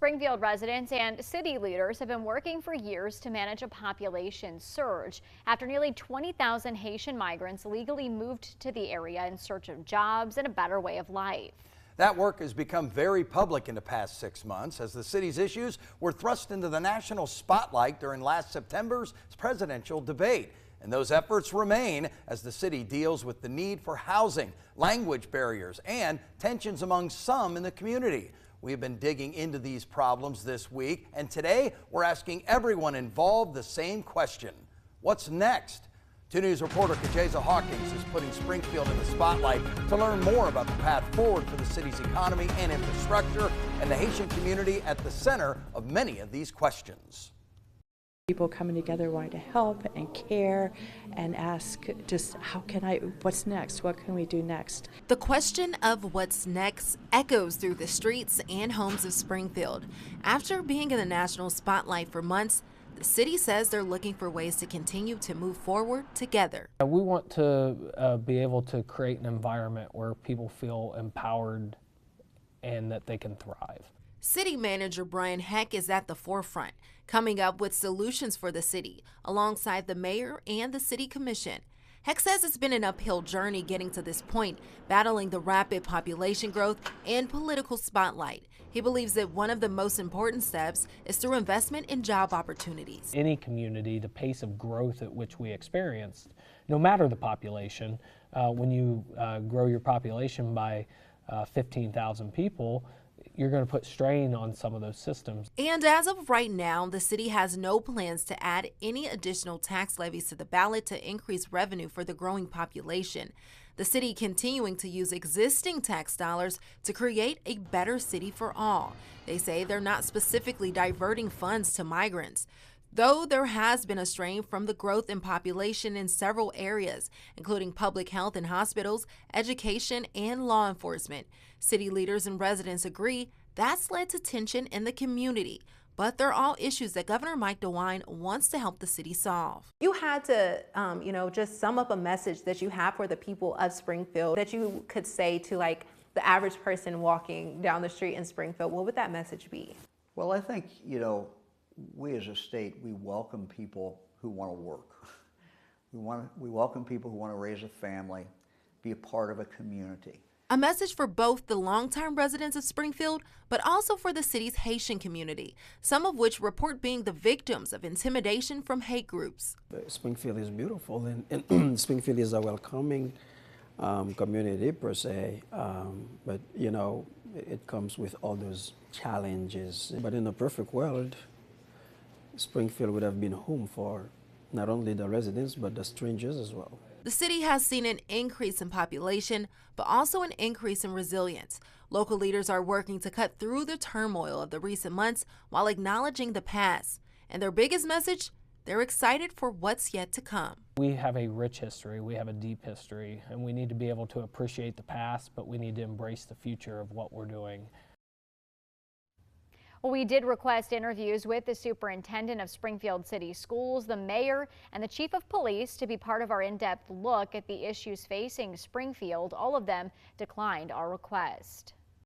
Springfield residents and city leaders have been working for years to manage a population surge after nearly 20,000 Haitian migrants legally moved to the area in search of jobs and a better way of life. That work has become very public in the past 6 months as the city's issues were thrust into the national spotlight during last September's presidential debate. And those efforts remain as the city deals with the need for housing, language barriers, and tensions among some in the community. We've been digging into these problems this week, and today we're asking everyone involved the same question. What's next? 2 News reporter Kajeza Hawkins is putting Springfield in the spotlight to learn more about the path forward for the city's economy and infrastructure, and the Haitian community at the center of many of these questions. People coming together wanting to help and care and ask just what's next? What can we do next? The question of what's next echoes through the streets and homes of Springfield. After being in the national spotlight for months, the city says they're looking for ways to continue to move forward together. We want to be able to create an environment where people feel empowered and that they can thrive. City Manager Brian Heck is at the forefront, coming up with solutions for the city, alongside the mayor and the city commission. Heck says it's been an uphill journey getting to this point, battling the rapid population growth and political spotlight. He believes that one of the most important steps is through investment in job opportunities. Any community, the pace of growth at which we experienced, no matter the population, when you grow your population by 15,000 people, you're going to put strain on some of those systems. And as of right now, the city has no plans to add any additional tax levies to the ballot to increase revenue for the growing population. The city continuing to use existing tax dollars to create a better city for all. They say they're not specifically diverting funds to migrants, though there has been a strain from the growth in population in several areas, including public health and hospitals, education, and law enforcement. City leaders and residents agree that's led to tension in the community, but they're all issues that Governor Mike DeWine wants to help the city solve. You had to, just sum up a message that you have for the people of Springfield that you could say to like the average person walking down the street in Springfield. What would that message be? Well, I think, we as a state, we welcome people who want to work. We welcome people who want to raise a family, be a part of a community. A message for both the longtime residents of Springfield, but also for the city's Haitian community, some of which report being the victims of intimidation from hate groups. Springfield is beautiful, and Springfield is a welcoming community per se, but it comes with all those challenges. But in a perfect world, Springfield would have been home for not only the residents, but the strangers as well. The city has seen an increase in population, but also an increase in resilience. Local leaders are working to cut through the turmoil of the recent months while acknowledging the past. And their biggest message? They're excited for what's yet to come. We have a rich history, we have a deep history, and we need to be able to appreciate the past, but we need to embrace the future of what we're doing. Well, we did request interviews with the superintendent of Springfield City Schools, the mayor, and the chief of police to be part of our in-depth look at the issues facing Springfield. All of them declined our request.